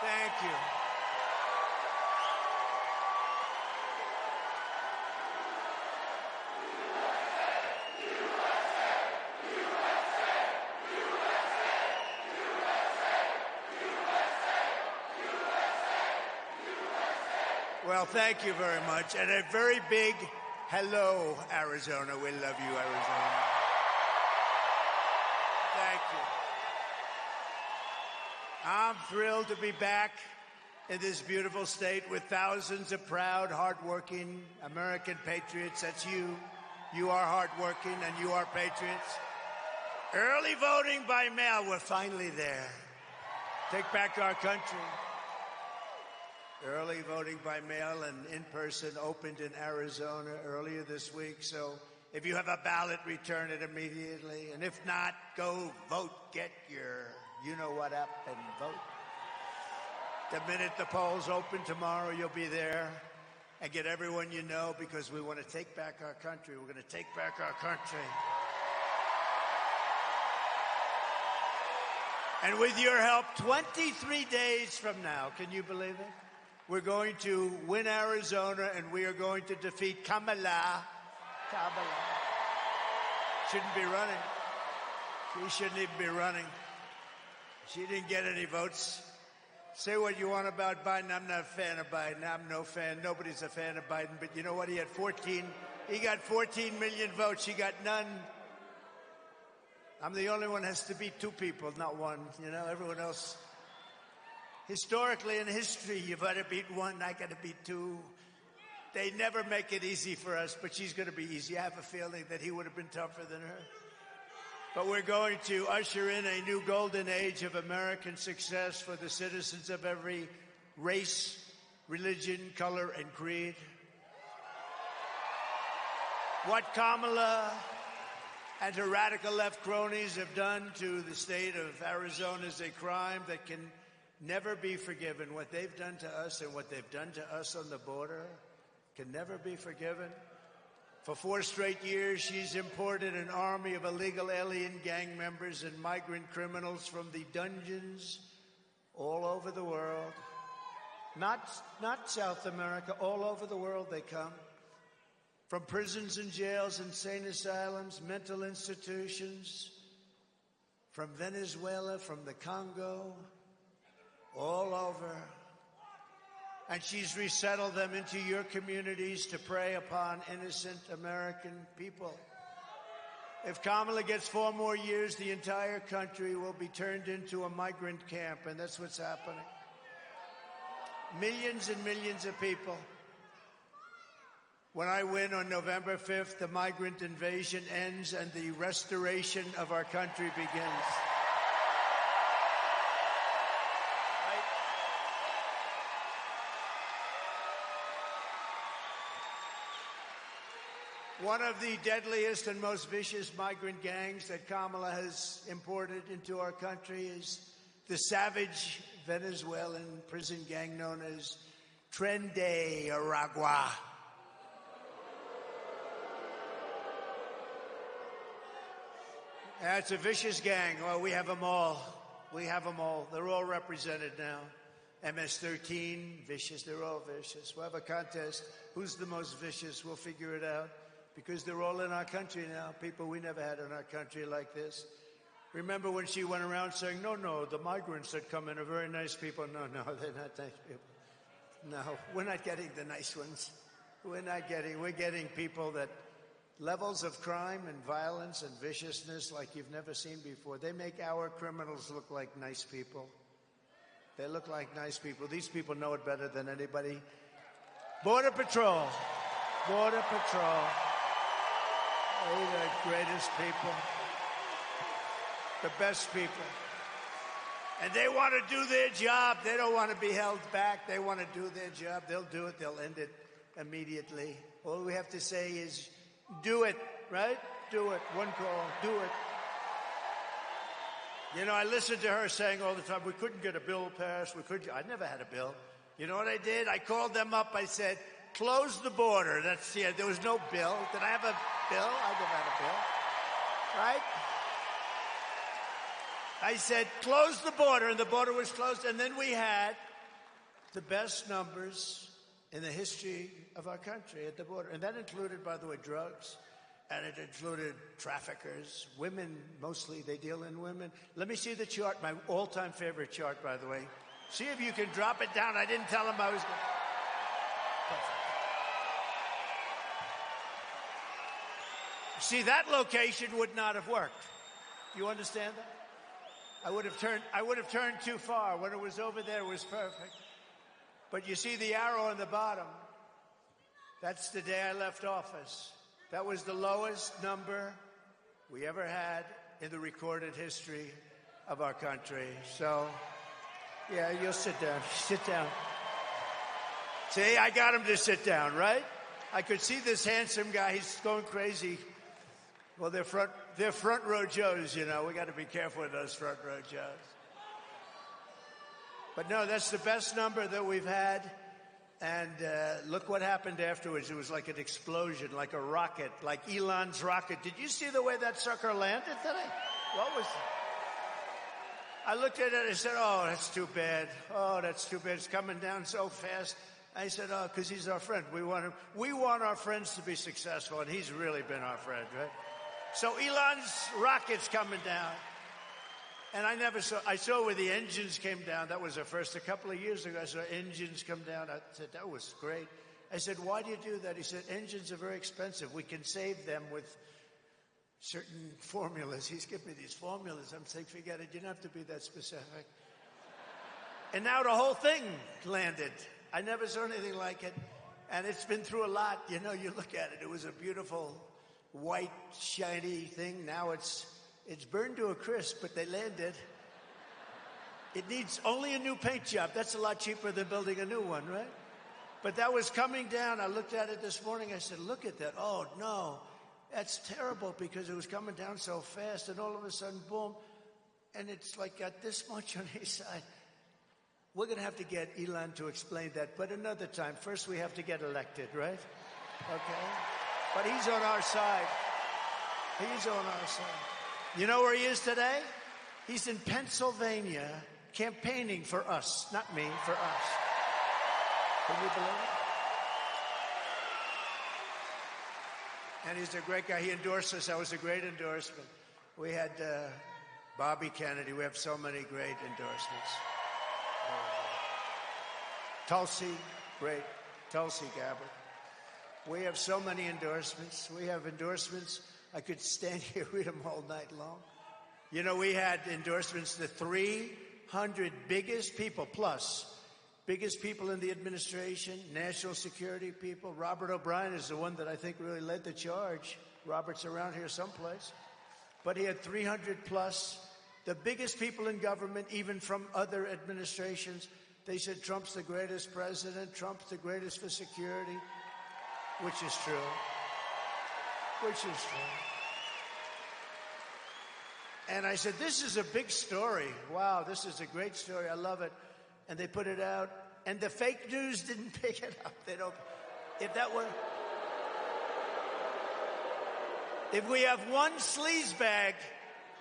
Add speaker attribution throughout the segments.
Speaker 1: Thank you. Well, thank you very much. And a very big hello, Arizona. We love you, Arizona. Thank you. I'm thrilled to be back in this beautiful state with thousands of proud, hardworking American patriots. That's you. You are hardworking and you are patriots. Early voting by mail. We're finally there. Take back our country. Early voting by mail and in person opened in Arizona earlier this week. So if you have a ballot, return it immediately. And if not, go vote. Get your you-know-what up and vote. The minute the polls open tomorrow, you'll be there. And get everyone you know, because we want to take back our country. We're going to take back our country. And with your help, 23 days from now, can you believe it? We're going to win Arizona, and we are going to defeat Kamala. Shouldn't be running. She shouldn't even be running. She didn't get any votes. Say what you want about Biden. I'm not a fan of Biden. I'm no fan. Nobody's a fan of Biden. But you know what? He got 14 million votes. She got none. I'm the only one that has to beat two people, not one. You know, everyone else. Historically in history, you've got to beat one, I got to beat two. They never make it easy for us, but she's going to be easy. I have a feeling that he would have been tougher than her. But we're going to usher in a new golden age of American success for the citizens of every race, religion, color, and creed. What Kamala and her radical left cronies have done to the state of Arizona is a crime that can never be forgiven. What they've done to us and what they've done to us on the border can never be forgiven. For 4 straight years, she's imported an army of illegal alien gang members and migrant criminals from the dungeons all over the world. Not South America, all over the world they come. From prisons and jails, insane asylums, mental institutions, from Venezuela, from the Congo, all over. And she's resettled them into your communities to prey upon innocent American people. If Kamala gets 4 more years, the entire country will be turned into a migrant camp, and that's what's happening. Millions and millions of people. When I win on November 5th, the migrant invasion ends and the restoration of our country begins. One of the deadliest and most vicious migrant gangs that Kamala has imported into our country is the savage Venezuelan prison gang known as Tren de Aragua. It's a vicious gang. Well, we have them all. We have them all. They're all represented now. MS-13, vicious. They're all vicious. We'll have a contest. Who's the most vicious? We'll figure it out. Because they're all in our country now. People we never had in our country like this. Remember when she went around saying, no, the migrants that come in are very nice people. No, they're not nice people. No, we're not getting the nice ones. We're getting people that levels of crime and violence and viciousness like you've never seen before. They make our criminals look like nice people. They look like nice people. These people know it better than anybody. Border Patrol. Border Patrol. They're the greatest people. The best people. And they want to do their job. They don't want to be held back. They want to do their job. They'll do it. They'll end it immediately. All we have to say is, do it, right? Do it. One call. Do it. You know, I listened to her saying all the time, we couldn't get a bill passed. I never had a bill. You know what I did? I called them up. I said, close the border. There was no bill. Did I have a bill? I never had a bill. Right? I said, close the border, and the border was closed. And then we had the best numbers in the history of our country at the border. And that included, by the way, drugs, and it included traffickers, women mostly. They deal in women. Let me see the chart, my all-time favorite chart, by the way. See if you can drop it down. I didn't tell him I was going to. Perfect. See, that location would not have worked. You understand that? I would have turned too far. When it was over there, it was perfect. But you see the arrow on the bottom. That's the day I left office. That was the lowest number we ever had in the recorded history of our country. So, yeah, you'll sit down. Sit down. See, I got him to sit down, right? I could see this handsome guy. He's going crazy. Well, they're front row Joes, you know. We got to be careful with those front row Joes. But no, that's the best number that we've had. And look what happened afterwards. It was like an explosion, like a rocket, like Elon's rocket. Did you see the way that sucker landed today? What was it? I looked at it and I said, oh, that's too bad. Oh, that's too bad. It's coming down so fast. I said, oh, because he's our friend. We want our friends to be successful, and he's really been our friend, right? So Elon's rocket's coming down. And I saw where the engines came down. That was the first. A couple of years ago, I saw engines come down. I said, that was great. I said, why do you do that? He said, engines are very expensive. We can save them with certain formulas. He's given me these formulas. I'm saying, forget it. You don't have to be that specific. And now the whole thing landed. I never saw anything like it. And it's been through a lot. You know, you look at it. It was a beautiful, white, shiny thing. Now it's burned to a crisp, but they landed. It needs only a new paint job. That's a lot cheaper than building a new one, right? But that was coming down. I looked at it this morning. I said, look at that. Oh, no. That's terrible because it was coming down so fast, and all of a sudden, boom. And it's like got this much on each side. We're going to have to get Elon to explain that, but another time. First, we have to get elected, right? Okay? But he's on our side. He's on our side. You know where he is today? He's in Pennsylvania campaigning for us. Not me, for us. Can you believe it? And he's a great guy. He endorsed us. That was a great endorsement. We had Bobby Kennedy. We have so many great endorsements. Tulsi, great. Tulsi Gabbard. We have so many endorsements. We have endorsements. I could stand here and read them all night long. You know, we had endorsements, the 300 biggest people, biggest people in the administration, national security people. Robert O'Brien is the one that I think really led the charge. Robert's around here someplace. But he had 300 plus, the biggest people in government, even from other administrations. They said Trump's the greatest president, Trump's the greatest for security, which is true. Which is true. And I said, this is a big story. Wow, this is a great story. I love it. And they put it out. And the fake news didn't pick it up. They don't. If we have one sleazebag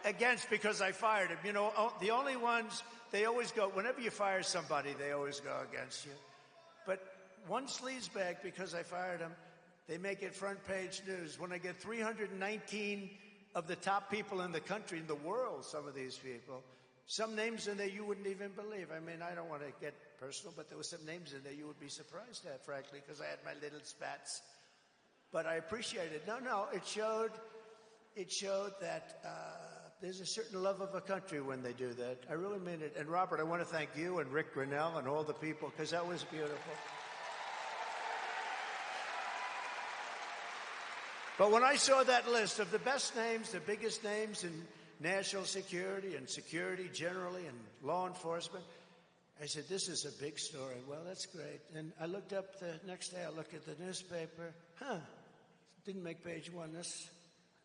Speaker 1: against because I fired him, you know, the only ones, they always go, whenever you fire somebody, they always go against you. But one sleazebag because I fired him, they make it front page news. When I get 319 of the top people in the country, in the world, some of these people, some names in there you wouldn't even believe. I mean, I don't want to get personal, but there were some names in there you would be surprised at, frankly, because I had my little spats. But I appreciate it. No, it showed that there's a certain love of a country when they do that. I really mean it. And Robert, I want to thank you and Rick Grinnell and all the people, because that was beautiful. But when I saw that list of the best names, the biggest names in national security and security generally and law enforcement, I said, this is a big story. Well, that's great. And I looked up the next day, I looked at the newspaper. Didn't make page one. This,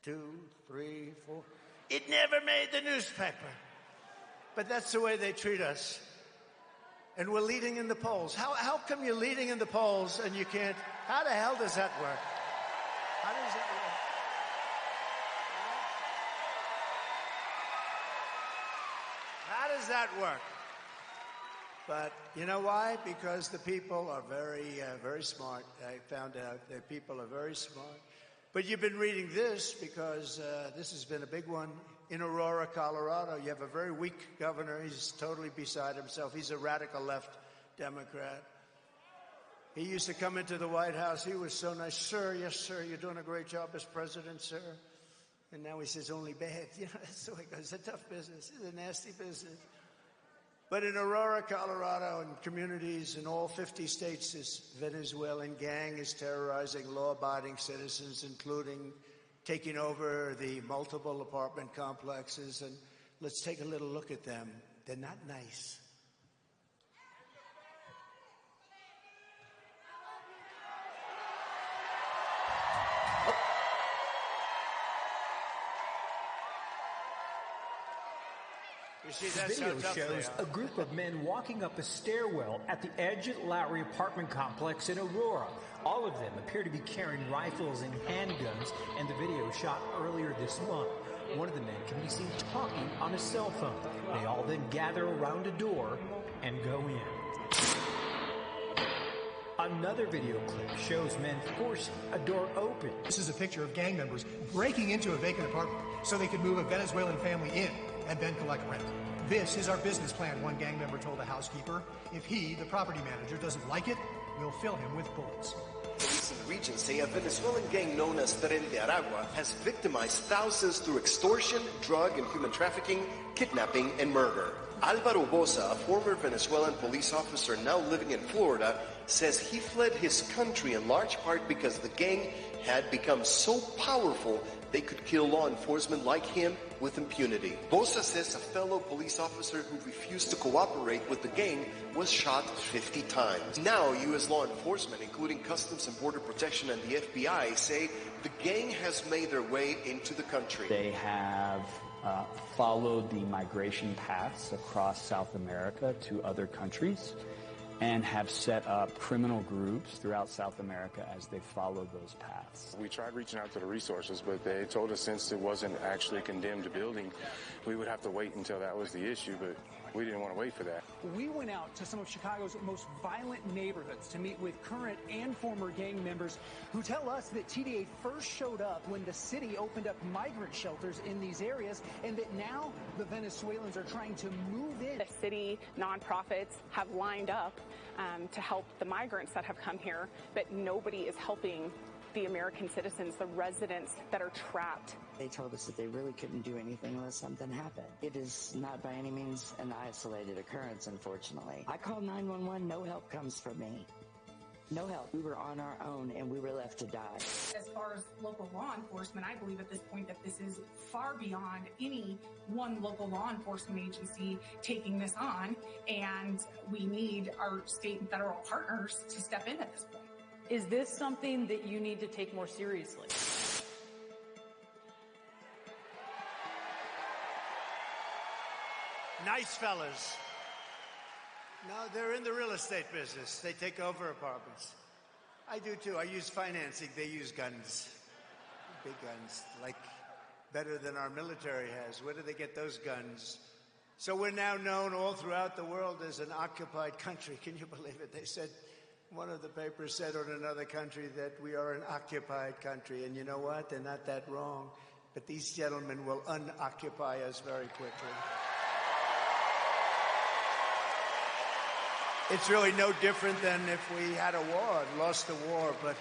Speaker 1: 2, 3, 4. It never made the newspaper. But that's the way they treat us. And we're leading in the polls. How come you're leading in the polls and you can't? How the hell does that work? How does that work? How does that work? But you know why? Because the people are very smart. I found out that people are very smart. But you've been reading this because this has been a big one. In Aurora, Colorado, you have a very weak governor. He's totally beside himself. He's a radical left Democrat. He used to come into the White House. He was so nice. Sir, yes, sir, you're doing a great job as president, sir. And now he says only bad. You know, that's the way it goes. It's a tough business. It's a nasty business. But in Aurora, Colorado, and communities in all 50 states, this Venezuelan gang is terrorizing law-abiding citizens, including taking over the multiple apartment complexes. And let's take a little look at them. They're not nice.
Speaker 2: The video shows a group of men walking up a stairwell at the Edge Lowry apartment complex in Aurora. All of them appear to be carrying rifles and handguns, and the video shot earlier this month. One of the men can be seen talking on a cell phone. They all then gather around a door and go in. Another video clip shows men forcing a door open.
Speaker 3: This is a picture of gang members breaking into a vacant apartment so they could move a Venezuelan family in and then collect rent. This is our business plan, one gang member told a housekeeper. If he, the property manager, doesn't like it, we'll fill him with bullets.
Speaker 4: Police in the region say a Venezuelan gang known as Tren de Aragua has victimized thousands through extortion, drug and human trafficking, kidnapping, and murder. Alvaro Bosa, a former Venezuelan police officer now living in Florida, says he fled his country in large part because the gang had become so powerful they could kill law enforcement like him with impunity. Bosa says a fellow police officer who refused to cooperate with the gang was shot 50 times. Now, U.S. law enforcement, including Customs and Border Protection and the FBI, say the gang has made their way into the country.
Speaker 5: They have followed the migration paths across South America to other countries and have set up criminal groups throughout South America as they follow those paths.
Speaker 6: We tried reaching out to the resources, but they told us since it wasn't actually a condemned building, we would have to wait until that was the issue, but we didn't want to wait for that.
Speaker 7: We went out to some of Chicago's most violent neighborhoods to meet with current and former gang members who tell us that TDA first showed up when the city opened up migrant shelters in these areas, and that now the Venezuelans are trying to move in.
Speaker 8: The city nonprofits have lined up to help the migrants that have come here, but nobody is helping the American citizens, the residents that are trapped.
Speaker 9: They told us that they really couldn't do anything unless something happened. It is not by any means an isolated occurrence, unfortunately. I called 911, no help comes from me. No help. We were on our own and we were left to die.
Speaker 10: As far as local law enforcement, I believe at this point that this is far beyond any one local law enforcement agency taking this on, and we need our state and federal partners to step in at this point.
Speaker 11: Is this something that you need to take more seriously?
Speaker 1: Nice fellas. No, they're in the real estate business. They take over apartments. I do too. I use financing. They use guns. Big guns, like better than our military has. Where do they get those guns? So we're now known all throughout the world as an occupied country. Can you believe it? They said, one of the papers said on another country that we are an occupied country. And you know what? They're not that wrong. But these gentlemen will unoccupy us very quickly. It's really no different than if we had a war and lost the war. But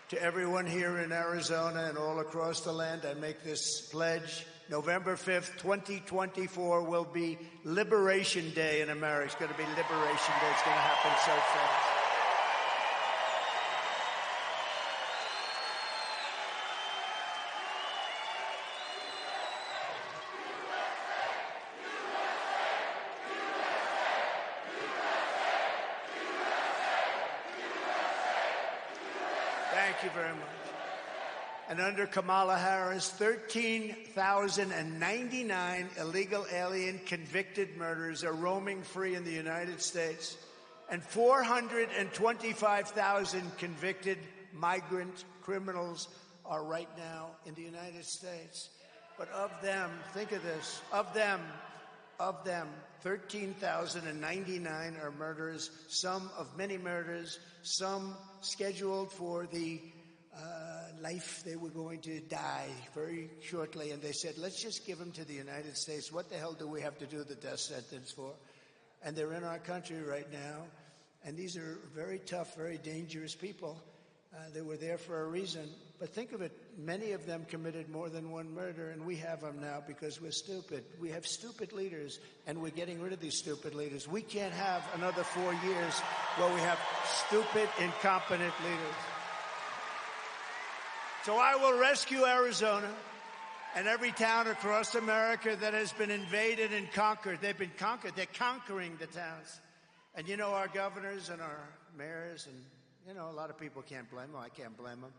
Speaker 1: to everyone here in Arizona and all across the land, I make this pledge. November 5th, 2024 will be Liberation Day in America. It's going to be Liberation Day. It's going to happen so fast. Thank you very much. And under Kamala Harris, 13,099 illegal alien convicted murderers are roaming free in the United States, and 425,000 convicted migrant criminals are right now in the United States. But of them, think of this, of them, Of them, 13,099 are murderers, some of many murders, some scheduled for the life they were going to die very shortly. And they said, let's just give them to the United States. What the hell do we have to do the death sentence for? And they're in our country right now. And these are very tough, very dangerous people. They were there for a reason. But think of it, many of them committed more than one murder, and we have them now because we're stupid. We have stupid leaders, and we're getting rid of these stupid leaders. We can't have another 4 years where we have stupid, incompetent leaders. So I will rescue Arizona and every town across America that has been invaded and conquered. They've been conquered. They're conquering the towns. And you know, our governors and our mayors, and you know, a lot of people can't blame them. I can't blame them.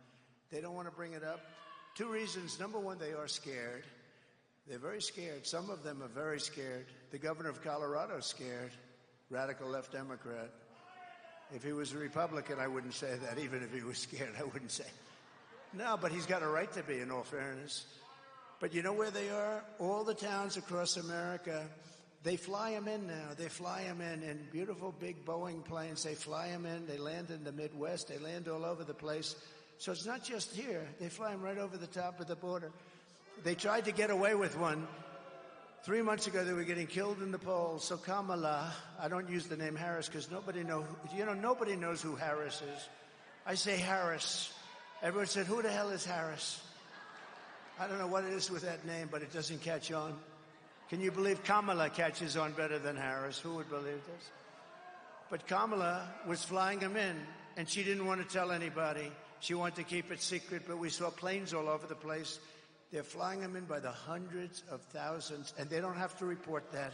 Speaker 1: They don't want to bring it up. 2 reasons. Number one, they are scared. They're very scared. Some of them are very scared. The governor of Colorado is scared. Radical left Democrat. If he was a Republican, I wouldn't say that. Even if he was scared, I wouldn't say. No, but he's got a right to be, in all fairness. But you know where they are? All the towns across America, they fly them in now. They fly them in beautiful big Boeing planes. They fly them in. They land in the Midwest. They land all over the place. So it's not just here. They fly them right over the top of the border. They tried to get away with one. 3 months ago, they were getting killed in the polls. So Kamala, I don't use the name Harris because nobody knows who Harris is. I say Harris. Everyone said, who the hell is Harris? I don't know what it is with that name, but it doesn't catch on. Can you believe Kamala catches on better than Harris? Who would believe this? But Kamala was flying them in, and she didn't want to tell anybody. She wanted to keep it secret, but we saw planes all over the place. They're flying them in by the hundreds of thousands, and they don't have to report that.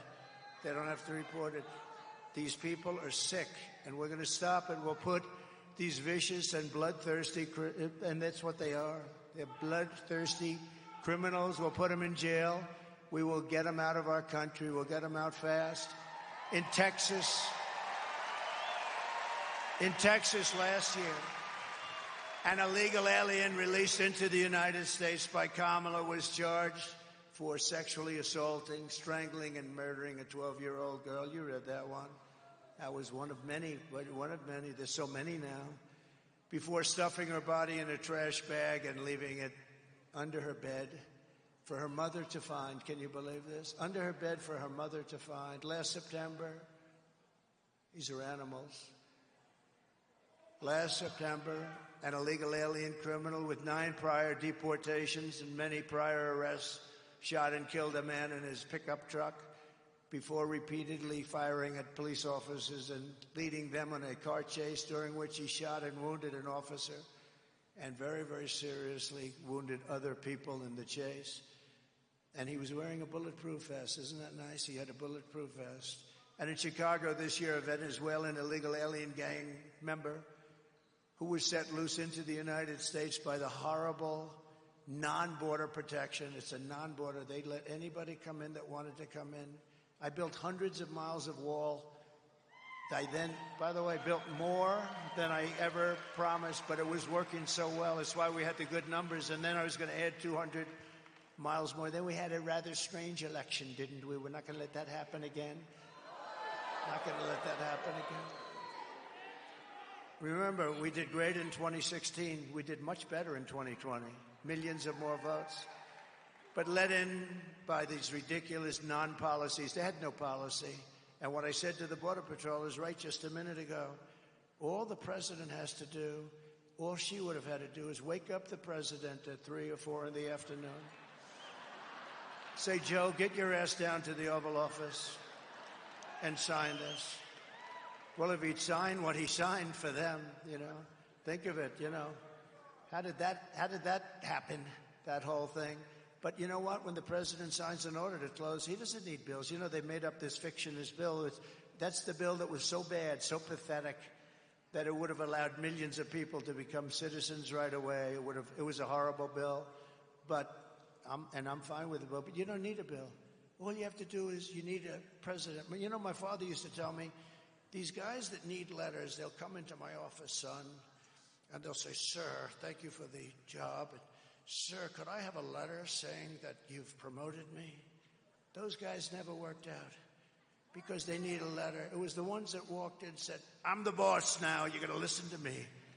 Speaker 1: They don't have to report it. These people are sick, and we're going to stop it. We'll put these vicious and bloodthirsty, and that's what they are. They're bloodthirsty criminals. We'll put them in jail. We will get them out of our country. We'll get them out fast. In Texas last year, an illegal alien released into the United States by Kamala was charged for sexually assaulting, strangling, and murdering a 12-year-old girl. You read that one. That was one of many. There's so many now. Before stuffing her body in a trash bag and leaving it under her bed for her mother to find. Can you believe this? Under her bed for her mother to find. Last September, these are animals. Last September, an illegal alien criminal with 9 prior deportations and many prior arrests shot and killed a man in his pickup truck before repeatedly firing at police officers and leading them on a car chase during which he shot and wounded an officer and very, very seriously wounded other people in the chase. And he was wearing a bulletproof vest. Isn't that nice? He had a bulletproof vest. And in Chicago this year, a Venezuelan illegal alien gang member who was set loose into the United States by the horrible non-border protection. It's a non-border. They let anybody come in that wanted to come in. I built hundreds of miles of wall. I then, by the way, built more than I ever promised, but it was working so well. That's why we had the good numbers. And then I was going to add 200 miles more. Then we had a rather strange election, didn't we? We're not going to let that happen again. Not going to let that happen again. Remember, we did great in 2016. We did much better in 2020. Millions of more votes. But led in by these ridiculous non-policies. They had no policy. And what I said to the Border Patrol is right just a minute ago. All the president has to do, all she would have had to do is wake up the president at 3 or 4 in the afternoon. Say, Joe, get your ass down to the Oval Office and sign this. Well, if he'd signed what he signed for them, think of it, How did that happen, that whole thing? But you know what? When the president signs an order to close, he doesn't need bills. They made up this fictionist bill. That's the bill that was so bad, so pathetic, that it would have allowed millions of people to become citizens right away. It was a horrible bill. But I'm fine with the bill. But you don't need a bill. All you have to do is you need a president. My father used to tell me, these guys that need letters, they'll come into my office, son, and they'll say, sir, thank you for the job. Sir, could I have a letter saying that you've promoted me? Those guys never worked out because they need a letter. It was the ones that walked in and said, I'm the boss now, you're going to listen to me.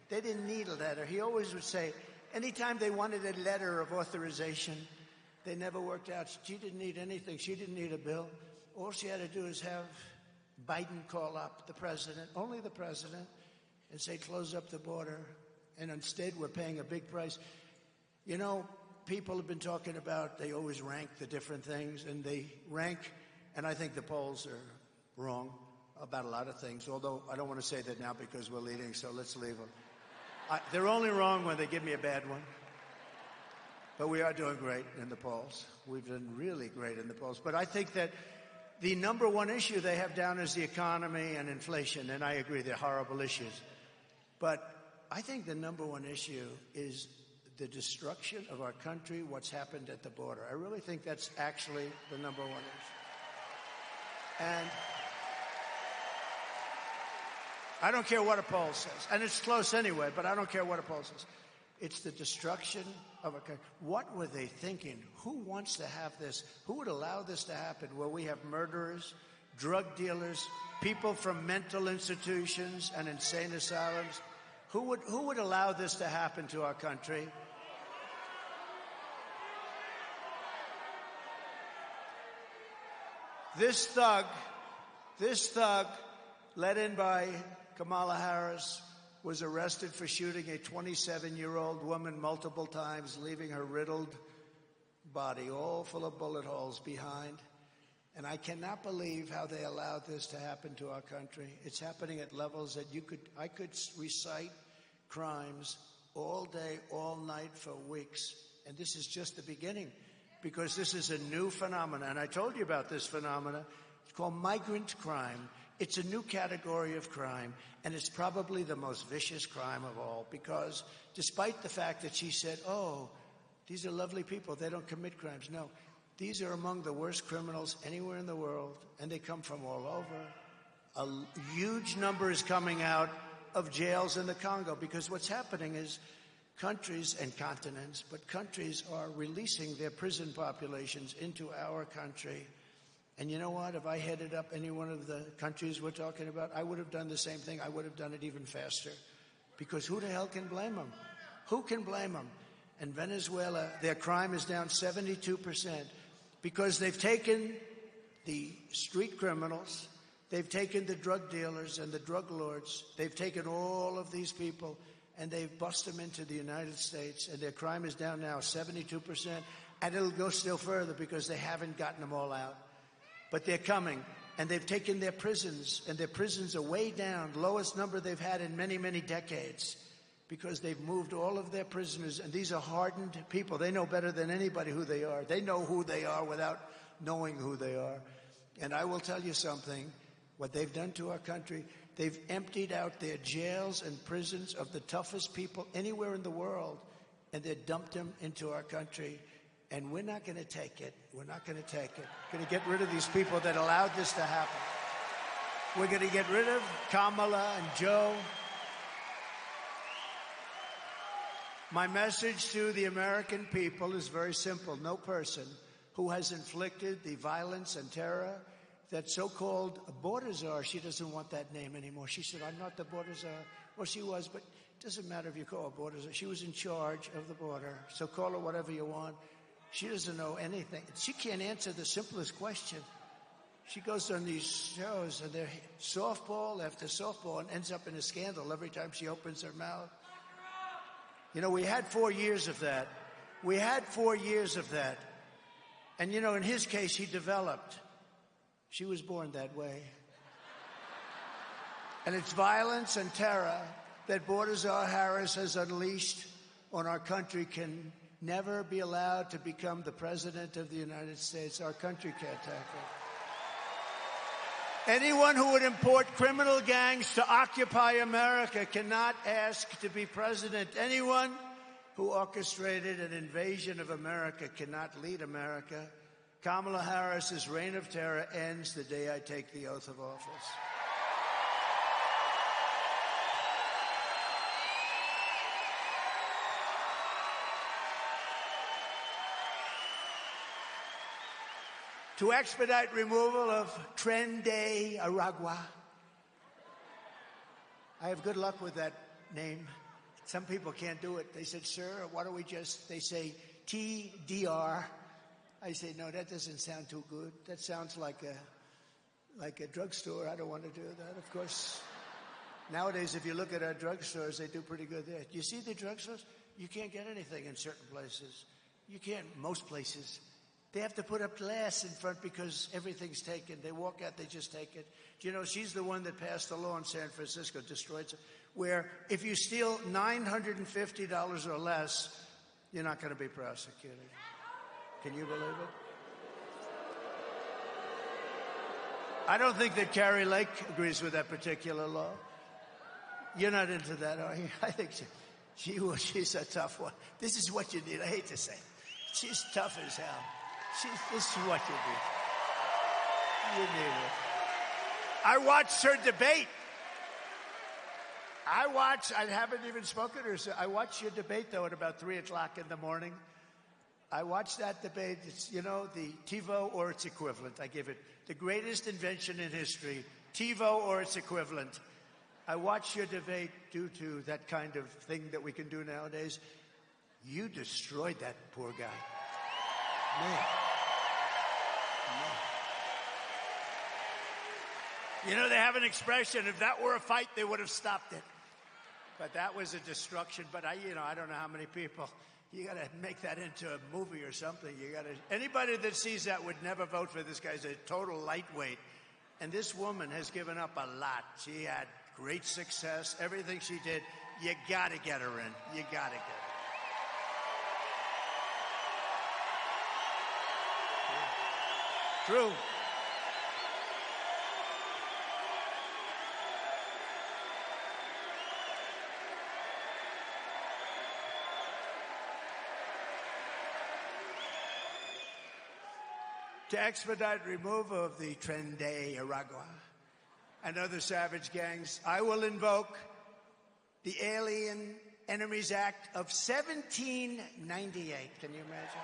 Speaker 1: They didn't need a letter. He always would say, anytime they wanted a letter of authorization, they never worked out. She didn't need anything. She didn't need a bill. All she had to do is have Biden call up the president, only the president, and say, close up the border. And instead, we're paying a big price. You know, people have been talking about, they always rank the different things, and they rank, and I think the polls are wrong about a lot of things, although I don't want to say that now because we're leading, so let's leave them. They're only wrong when they give me a bad one. But we are doing great in the polls. We've done really great in the polls. But I think that the number one issue they have down is the economy and inflation, and I agree, they're horrible issues. But I think the number one issue is the destruction of our country, what's happened at the border. I really think that's actually the number one issue. And I don't care what a poll says. And it's close anyway, but I don't care what a poll says. It's the destruction of a country. What were they thinking? Who wants to have this? Who would allow this to happen where we have murderers, drug dealers, people from mental institutions and insane asylums? Who would allow this to happen to our country? This thug, led in by Kamala Harris, was arrested for shooting a 27-year-old woman multiple times, leaving her riddled body all full of bullet holes behind. And I cannot believe how they allowed this to happen to our country. It's happening at levels that I could recite crimes all day, all night for weeks. And this is just the beginning, because this is a new phenomenon. And I told you about this phenomenon. It's called migrant crime. It's a new category of crime, and it's probably the most vicious crime of all, because despite the fact that she said, oh, these are lovely people, they don't commit crimes. No, these are among the worst criminals anywhere in the world, and they come from all over. A huge number is coming out of jails in the Congo, because what's happening is countries and continents, but countries are releasing their prison populations into our country. And you know what? If I headed up any one of the countries we're talking about, I would have done the same thing. I would have done it even faster. Because who the hell can blame them? Who can blame them? And Venezuela, their crime is down 72% because they've taken the street criminals, they've taken the drug dealers and the drug lords, they've taken all of these people and they've busted them into the United States, and their crime is down now 72%, and it'll go still further because they haven't gotten them all out. But they're coming, and they've taken their prisons, and their prisons are way down, lowest number they've had in many, many decades, because they've moved all of their prisoners, and these are hardened people. They know better than anybody who they are. They know who they are without knowing who they are. And I will tell you something, what they've done to our country, they've emptied out their jails and prisons of the toughest people anywhere in the world, and they dumped them into our country. And we're not going to take it. We're not going to take it. We're going to get rid of these people that allowed this to happen. We're going to get rid of Kamala and Joe. My message to the American people is very simple. No person who has inflicted the violence and terror that so-called border czar, she doesn't want that name anymore. She said, I'm not the border czar. Well, she was, but it doesn't matter if you call her border czar. She was in charge of the border, so call her whatever you want. She doesn't know anything. She can't answer the simplest question. She goes on these shows, and they're softball after softball, and ends up in a scandal every time she opens her mouth. You know, we had 4 years of that. We had 4 years of that. And, you know, in his case, he developed. She was born that way. And it's violence and terror that Border Czar Harris has unleashed on our country can never be allowed to become the president of the United States. Our country can't take it. Anyone who would import criminal gangs to occupy America cannot ask to be president. Anyone who orchestrated an invasion of America cannot lead America. Kamala Harris's reign of terror ends the day I take the oath of office. To expedite removal of Tren de Aragua. I have good luck with that name. Some people can't do it. They said, sir, why don't we just, they say TDR. I say, no, that doesn't sound too good. That sounds like a drugstore. I don't want to do that. Of course, nowadays, if you look at our drugstores, they do pretty good there. Do you see the drugstores? You can't get anything in certain places. You can't, most places. They have to put up glass in front because everything's taken. They walk out, they just take it. Do you know, she's the one that passed the law in San Francisco, destroyed it, where if you steal $950 or less, you're not going to be prosecuted. Can you believe it? I don't think that Carrie Lake agrees with that particular law. You're not into that, are you? I think she's a tough one. This is what you need. I hate to say it. She's tough as hell. This is what you need. You need it. I watched her debate. I haven't even spoken to her. So I watched your debate, though, at about 3 o'clock in the morning. I watched that debate. It's, you know, the TiVo or its equivalent. I give it the greatest invention in history, TiVo or its equivalent. I watched your debate due to that kind of thing that we can do nowadays. You destroyed that poor guy. Man. You know, they have an expression, if that were a fight, they would have stopped it. But that was a destruction. But I don't know how many people. You got to make that into a movie or something. Anybody that sees that would never vote for this guy. He's a total lightweight. And this woman has given up a lot. She had great success. Everything she did, you got to get her in. You got to get her. True. To expedite removal of the Tren de Aragua and other savage gangs, I will invoke the Alien Enemies Act of 1798. Can you imagine?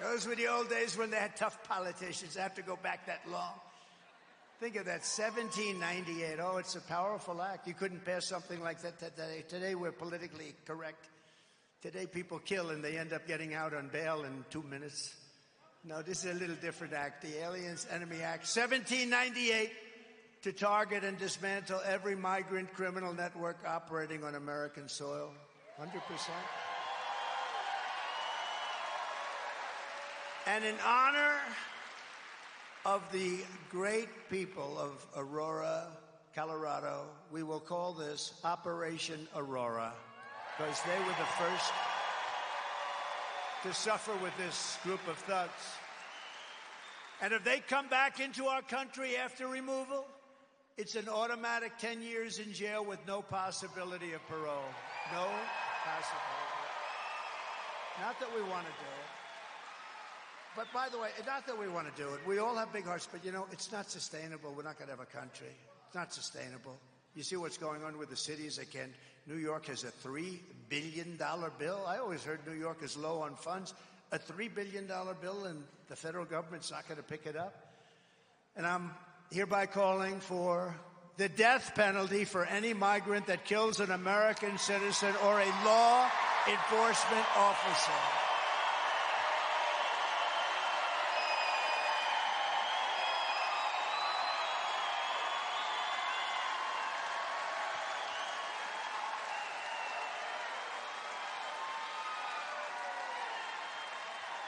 Speaker 1: Those were the old days when they had tough politicians. They have to go back that long. Think of that, 1798. Oh, it's a powerful act. You couldn't pass something like that today. Today, we're politically correct. Today, people kill and they end up getting out on bail in 2 minutes. No, this is a little different act. The Aliens Enemy Act, 1798, to target and dismantle every migrant criminal network operating on American soil. 100%. And in honor of the great people of Aurora, Colorado, we will call this Operation Aurora, because they were the first to suffer with this group of thugs. And if they come back into our country after removal, it's an automatic 10 years in jail with no possibility of parole. No possibility. Not that we want to do it. But by the way, not that we want to do it. We all have big hearts, but you know, it's not sustainable. We're not going to have a country. It's not sustainable. You see what's going on with the cities again. New York has a $3 billion bill. I always heard New York is low on funds. A $3 billion bill, and the federal government's not going to pick it up. And I'm hereby calling for the death penalty for any migrant that kills an American citizen or a law enforcement officer.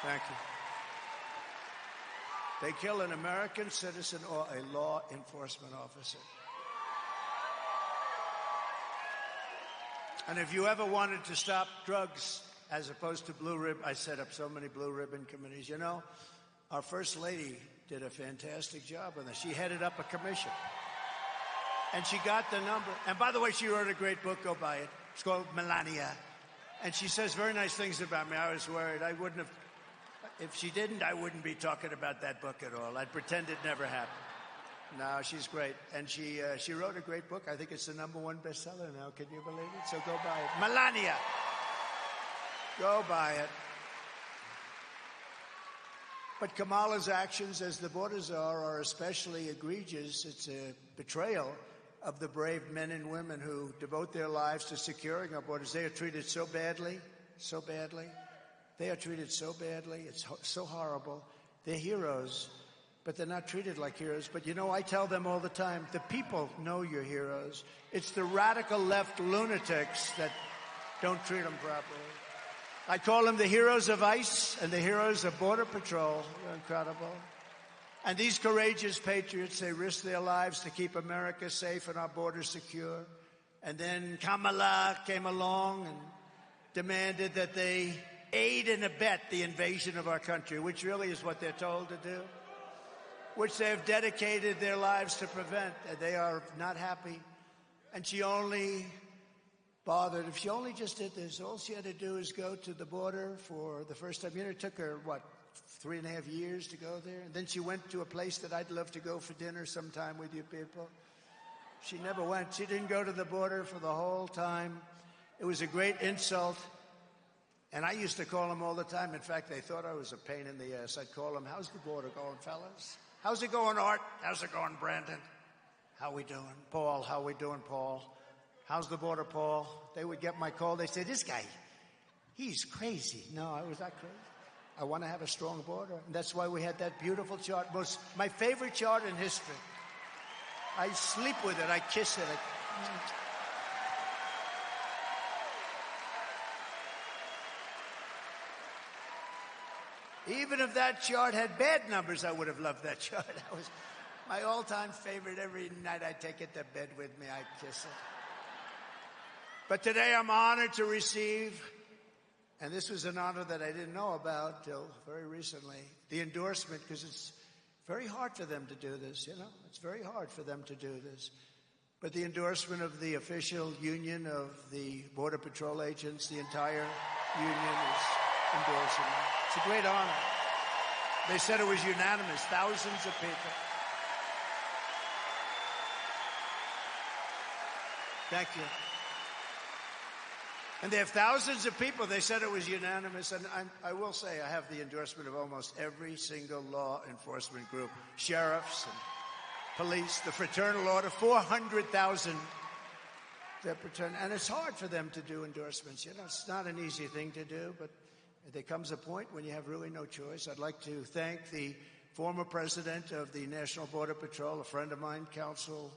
Speaker 1: Thank you. They kill an American citizen or a law enforcement officer. And if you ever wanted to stop drugs as opposed to blue ribbon, I set up so many blue ribbon committees. You know, our First Lady did a fantastic job on this. She headed up a commission. And she got the number. And by the way, she wrote a great book. Go buy it. It's called Melania. And she says very nice things about me. I was worried. I wouldn't have. If she didn't, I wouldn't be talking about that book at all. I'd pretend it never happened. No, she's great. And she wrote a great book. I think it's the #1 bestseller now. Can you believe it? So go buy it. Melania. Go buy it. But Kamala's actions as the border czar are especially egregious. It's a betrayal of the brave men and women who devote their lives to securing our borders. They are treated so badly, so badly. They are treated so badly. It's so horrible. They're heroes, but they're not treated like heroes. But you know, I tell them all the time, the people know you're heroes. It's the radical left lunatics that don't treat them properly. I call them the heroes of ICE and the heroes of Border Patrol. They're incredible. And these courageous patriots, they risk their lives to keep America safe and our borders secure. And then Kamala came along and demanded that they aid and abet the invasion of our country, which really is what they're told to do, which they have dedicated their lives to prevent. And they are not happy. And she only bothered. If she only just did this, all she had to do is go to the border for the first time. You know, it took her, 3.5 years to go there? And then she went to a place that I'd love to go for dinner sometime with you people. She never went. She didn't go to the border for the whole time. It was a great insult. And I used to call them all the time. In fact, they thought I was a pain in the ass. I'd call them, how's the border going, fellas? How's it going, Art? How's it going, Brandon? How we doing? Paul, how we doing, Paul? How's the border, Paul? They would get my call. They say, this guy, he's crazy. No, I was not crazy. I want to have a strong border. And that's why we had that beautiful chart. My favorite chart in history. I sleep with it. I kiss it. Even if that chart had bad numbers, I would have loved that chart. That was my all-time favorite. Every night I take it to bed with me. I kiss it. But today I'm honored to receive, and this was an honor that I didn't know about till very recently, the endorsement, because it's very hard for them to do this, you know? It's very hard for them to do this. But the endorsement of the official union of the Border Patrol agents, the entire union is endorsing it. It's a great honor. They said it was unanimous, thousands of people. Thank you. And they have thousands of people. They said it was unanimous. And I will say I have the endorsement of almost every single law enforcement group, sheriffs and police, the Fraternal Order, 400,000. And it's hard for them to do endorsements. You know, it's not an easy thing to do, but there comes a point when you have really no choice. I'd like to thank the former president of the National Border Patrol, a friend of mine, Counsel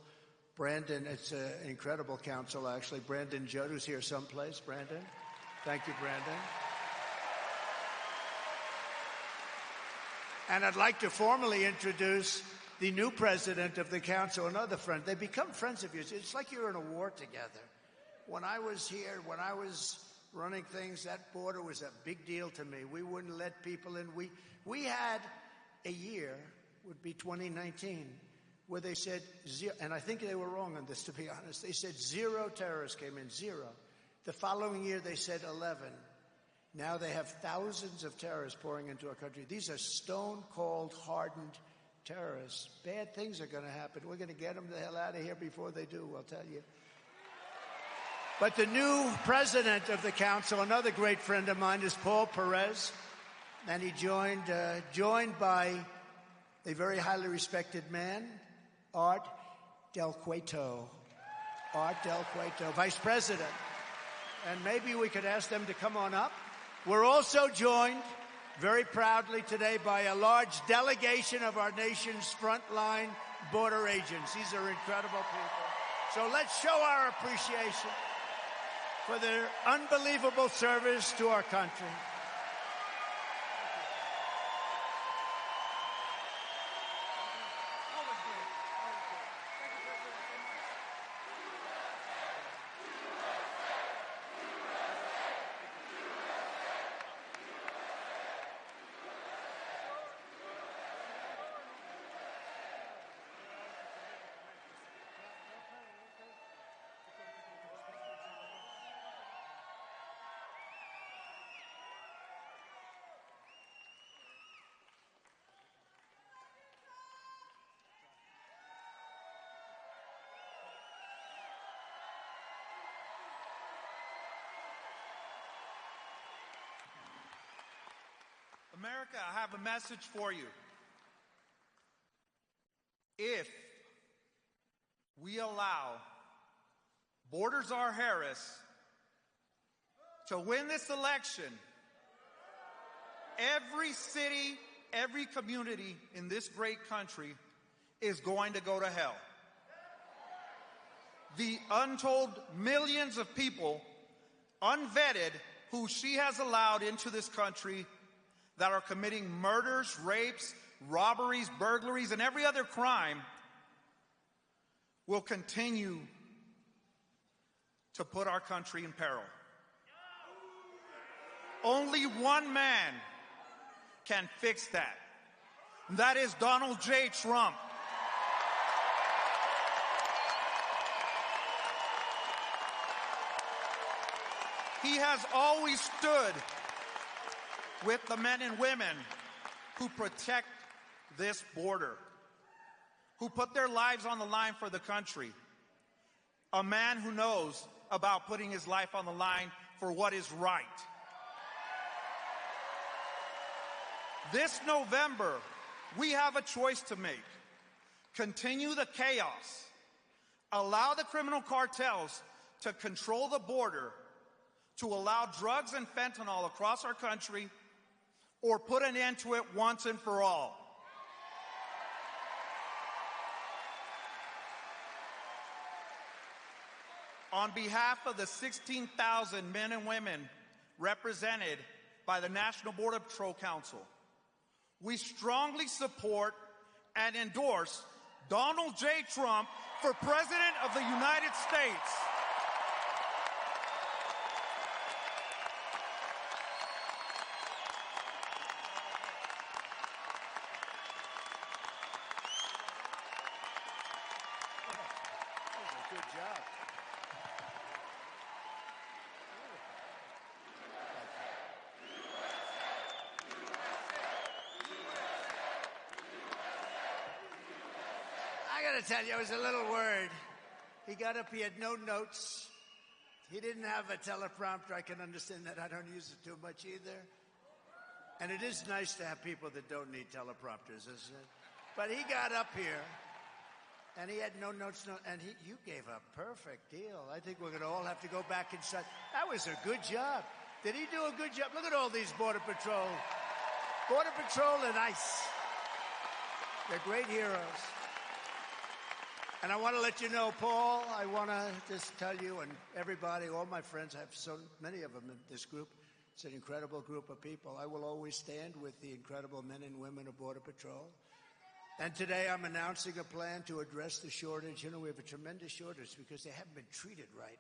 Speaker 1: Brandon. It's an incredible council, actually. Brandon Judd, who's here someplace. Brandon. Thank you, Brandon. And I'd like to formally introduce the new president of the council, another friend. They become friends of yours. It's like you're in a war together. When I was here, when I was running things, that border was a big deal to me. We wouldn't let people in. We had a year, would be 2019, where they said zero, and I think they were wrong on this, to be honest. They said 0 terrorists came in, 0. The following year, they said 11. Now they have thousands of terrorists pouring into our country. These are stone-cold, hardened terrorists. Bad things are going to happen. We're going to get them the hell out of here before they do, I'll tell you. But the new president of the council, another great friend of mine, is Paul Perez, and he joined by a very highly respected man, Art Del Cueto. Art Del Cueto, vice president. And maybe we could ask them to come on up. We're also joined very proudly today by a large delegation of our nation's frontline border agents. These are incredible people. So let's show our appreciation for their unbelievable service to our country.
Speaker 12: America, I have a message for you. If we allow Border Czar Harris to win this election, every city, every community in this great country is going to go to hell. The untold millions of people, unvetted, who she has allowed into this country that are committing murders, rapes, robberies, burglaries, and every other crime will continue to put our country in peril. Only one man can fix that. That is Donald J. Trump. He has always stood with the men and women who protect this border, who put their lives on the line for the country. A man who knows about putting his life on the line for what is right. This November, we have a choice to make. Continue the chaos, allow the criminal cartels to control the border, to allow drugs and fentanyl across our country, or put an end to it once and for all. On behalf of the 16,000 men and women represented by the National Border Patrol Council, we strongly support and endorse Donald J. Trump for President of the United States.
Speaker 1: Good job. I gotta tell you, I was a little worried. He got up, he had no notes. He didn't have a teleprompter. I can understand that. I don't use it too much either. And it is nice to have people that don't need teleprompters, isn't it? But he got up here, and he had no notes, and you gave a perfect deal. I think we're going to all have to go back inside. That was a good job. Did he do a good job? Look at all these Border Patrol and ICE. They're great heroes. And I want to let you know, Paul, I want to just tell you and everybody, all my friends, I have so many of them in this group. It's an incredible group of people. I will always stand with the incredible men and women of Border Patrol. And today I'm announcing a plan to address the shortage. You know, we have a tremendous shortage because they haven't been treated right.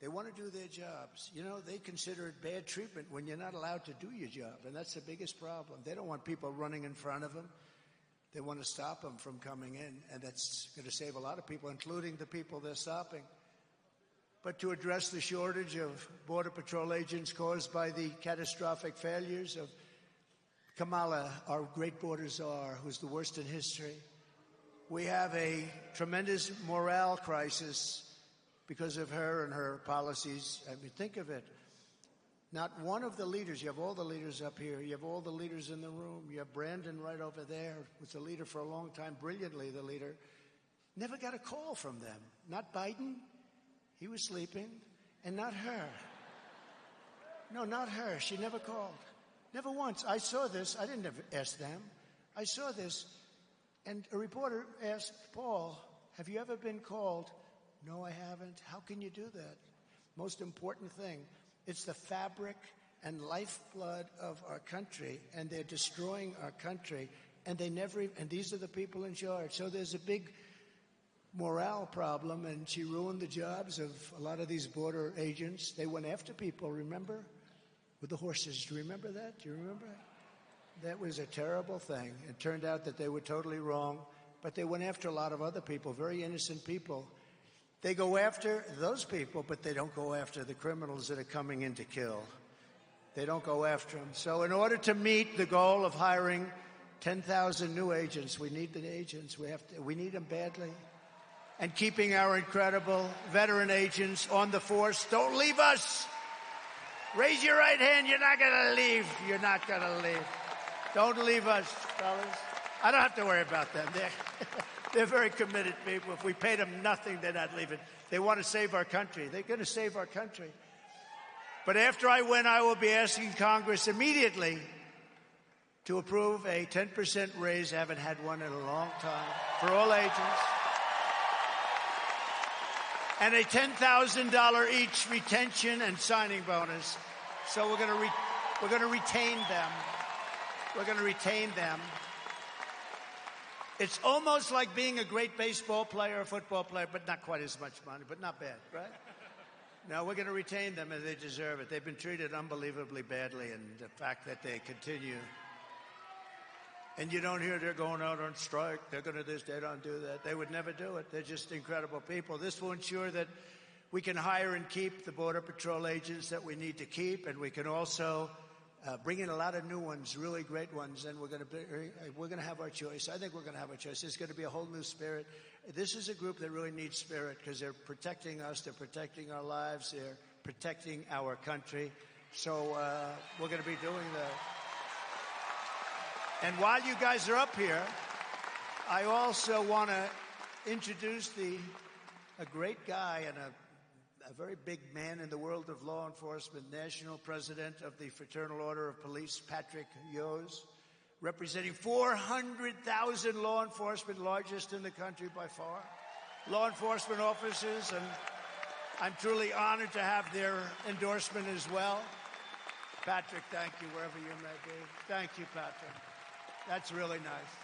Speaker 1: They want to do their jobs. You know, they consider it bad treatment when you're not allowed to do your job. And that's the biggest problem. They don't want people running in front of them. They want to stop them from coming in. And that's going to save a lot of people, including the people they're stopping. But to address the shortage of Border Patrol agents caused by the catastrophic failures of Kamala, our great border czar, who's the worst in history, we have a tremendous morale crisis because of her and her policies. I mean, think of it. Not one of the leaders, you have all the leaders up here, you have all the leaders in the room, you have Brandon right over there, was the leader for a long time, brilliantly the leader, never got a call from them. Not Biden, he was sleeping, and not her. No, not her, she never called. Never once. I saw this, I didn't ask them, I saw this, and a reporter asked Paul, have you ever been called? No, I haven't. How can you do that? Most important thing, it's the fabric and lifeblood of our country, and they're destroying our country, and and these are the people in charge. So there's a big morale problem, and she ruined the jobs of a lot of these border agents. They went after people, remember? With the horses. Do you remember that? Do you remember? That was a terrible thing. It turned out that they were totally wrong, but they went after a lot of other people, very innocent people. They go after those people, but they don't go after the criminals that are coming in to kill. They don't go after them. So in order to meet the goal of hiring 10,000 new agents, we need the agents. We need them badly. And keeping our incredible veteran agents on the force. Don't leave us. Raise your right hand. You're not going to leave. You're not going to leave. Don't leave us, fellas. I don't have to worry about them. They're very committed people. If we paid them nothing, they're not leaving. They want to save our country. They're going to save our country. But after I win, I will be asking Congress immediately to approve a 10% raise. I haven't had one in a long time for all agents. And a $10,000 each retention and signing bonus. So we're going to retain them. We're going to retain them. It's almost like being a great baseball player or football player, but not quite as much money, but not bad, right? No, we're going to retain them, and they deserve it. They've been treated unbelievably badly, and the fact that they continue. And you don't hear they're going out on strike. They're going to this, they don't do that. They would never do it. They're just incredible people. This will ensure that we can hire and keep the Border Patrol agents that we need to keep, and we can also bring in a lot of new ones, really great ones, and we're going to have our choice. I think we're going to have our choice. There's going to be a whole new spirit. This is a group that really needs spirit because they're protecting us, they're protecting our lives, they're protecting our country. So we're going to be doing that. And while you guys are up here, I also want to introduce a great guy and a very big man in the world of law enforcement, national president of the Fraternal Order of Police, Patrick Yose, representing 400,000 law enforcement, largest in the country by far, law enforcement officers, and I'm truly honored to have their endorsement as well. Patrick, thank you, wherever you may be. Thank you, Patrick. That's really nice.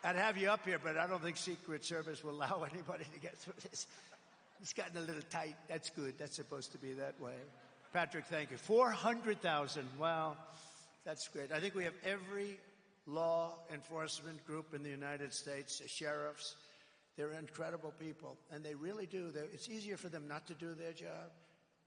Speaker 1: I'd have you up here, but I don't think Secret Service will allow anybody to get through this. It's gotten a little tight. That's good. That's supposed to be that way. Patrick, thank you. 400,000. Wow. That's great. I think we have every law enforcement group in the United States, sheriffs. They're incredible people, and they really do. It's easier for them not to do their job.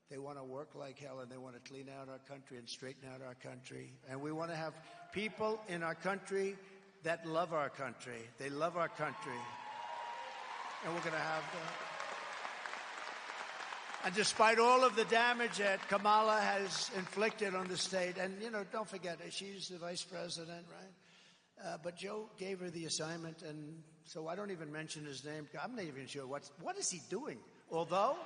Speaker 1: They want to work like hell, and they want to clean out our country and straighten out our country. And we want to have people in our country that love our country. They love our country. And we're going to have that. And despite all of the damage that Kamala has inflicted on the state, and, you know, don't forget, she's the vice president, right? But Joe gave her the assignment, and so I don't even mention his name. I'm not even sure what is he doing. Although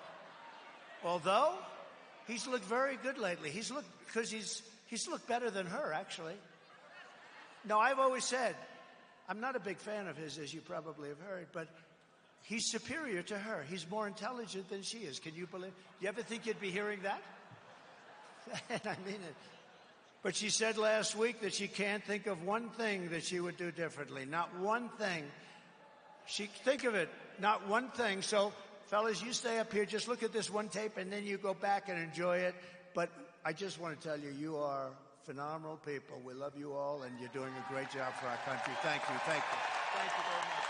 Speaker 1: he's looked very good lately. He's looked better than her, actually. No, I've always said, I'm not a big fan of his, as you probably have heard, but he's superior to her. He's more intelligent than she is. Can you believe? You ever think you'd be hearing that? And I mean it. But she said last week that she can't think of one thing that she would do differently. Not one thing. Think of it. Not one thing. So, fellas, you stay up here. Just look at this one tape, and then you go back and enjoy it. But I just want to tell you, you are phenomenal people. We love you all, and you're doing a great job for our country. Thank you. Thank you. Thank you very much.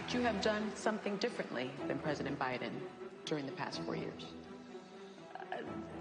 Speaker 13: Would you have done something differently than President Biden during the past 4 years?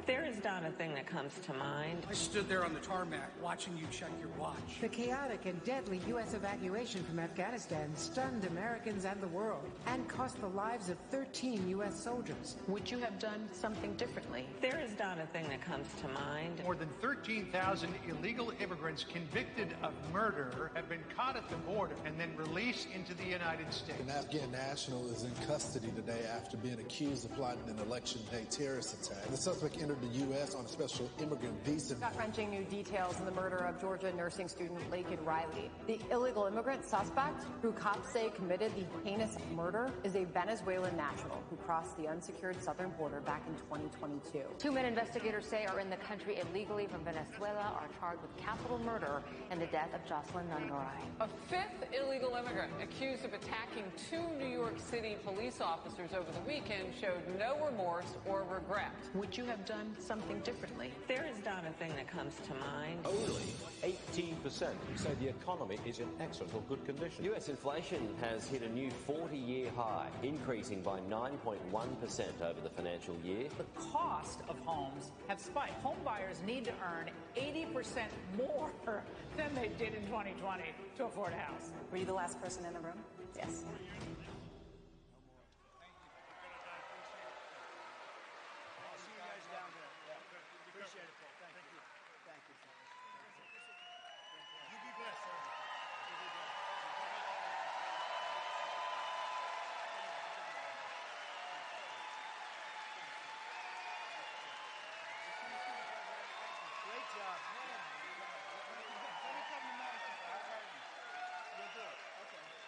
Speaker 14: There is not a thing that comes to mind.
Speaker 15: I stood there on the tarmac watching you check your watch.
Speaker 16: The chaotic and deadly U.S. evacuation from Afghanistan stunned Americans and the world and cost the lives of 13 U.S. soldiers.
Speaker 13: Would you have done something differently?
Speaker 14: There is not a thing that comes to mind.
Speaker 3: More than 13,000 illegal immigrants convicted of murder have been caught at the border and then released into the United States.
Speaker 17: An Afghan national is in custody today after being accused of plotting an election day terrorist attack. The suspect entered the U.S. on a special immigrant visa.
Speaker 18: Gut-wrenching new details in the murder of Georgia nursing student Laken Riley. The illegal immigrant suspect, who cops say committed the heinous murder, is a Venezuelan national who crossed the unsecured southern border back in 2022.
Speaker 19: 2 men investigators say are in the country illegally from Venezuela are charged with capital murder and the death of Jocelyn Nungaray.
Speaker 11: A 5th illegal immigrant accused of attacking 2 New York City police officers over the weekend showed no remorse or regret.
Speaker 13: Would you have done something differently?
Speaker 14: There is not a thing that comes to mind.
Speaker 20: Only 18% say the economy is in excellent or good condition.
Speaker 21: US inflation has hit a new 40-year high, increasing by 9.1% over the financial year.
Speaker 22: The cost of homes have spiked. Home buyers need to earn 80% more than they did in 2020 to afford a house.
Speaker 18: Were you the last person in the room? Yes.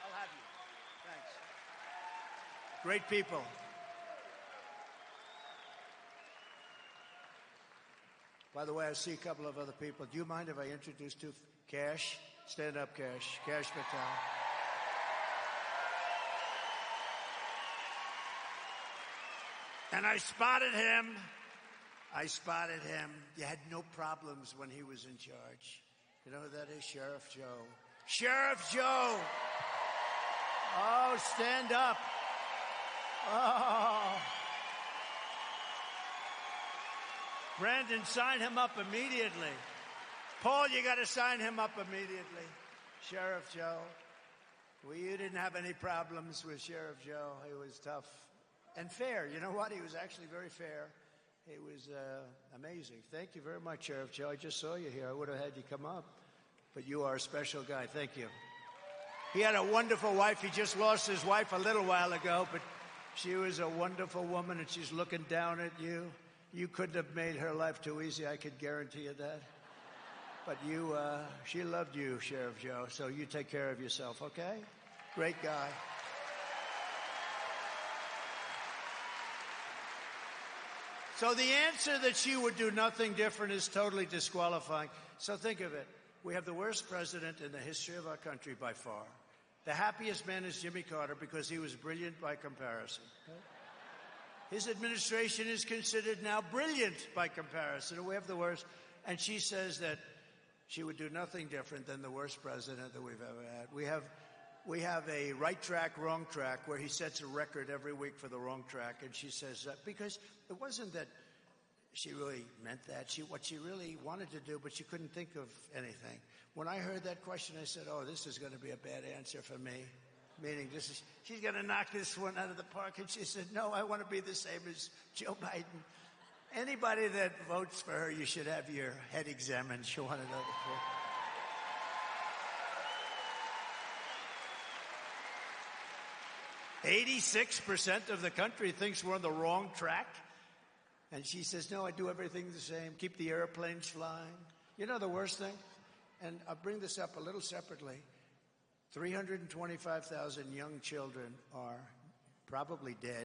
Speaker 1: I'll have you. Thanks. Great people. By the way, I see a couple of other people. Do you mind if I introduce Cash? Stand up, Cash. Cash Patel. And I spotted him. You had no problems when he was in charge. You know who that is? Sheriff Joe. Sheriff Joe! Oh, stand up. Oh. Brandon, sign him up immediately. Paul, you got to sign him up immediately. Sheriff Joe. Well, you didn't have any problems with Sheriff Joe. He was tough and fair. You know what? He was actually very fair. He was amazing. Thank you very much, Sheriff Joe. I just saw you here. I would have had you come up. But you are a special guy. Thank you. He had a wonderful wife. He just lost his wife a little while ago, but she was a wonderful woman, and she's looking down at you. You couldn't have made her life too easy. I could guarantee you that. But she loved you, Sheriff Joe, so you take care of yourself, okay? Great guy. So the answer that she would do nothing different is totally disqualifying. So think of it. We have the worst president in the history of our country by far. The happiest man is Jimmy Carter because he was brilliant by comparison. His administration is considered now brilliant by comparison. We have the worst. And she says that she would do nothing different than the worst president that we've ever had. We have a right track, wrong track, where he sets a record every week for the wrong track. And she says that because it wasn't that she really meant that. What she really wanted to do, but she couldn't think of anything. When I heard that question, I said, oh, this is going to be a bad answer for me. Meaning she's going to knock this one out of the park. And she said, no, I want to be the same as Joe Biden. Anybody that votes for her, you should have your head examined. She wanted to know the 86% of the country thinks we're on the wrong track. And she says, no, I do everything the same. Keep the airplanes flying. You know the worst thing? And I'll bring this up a little separately. 325,000 young children are probably dead.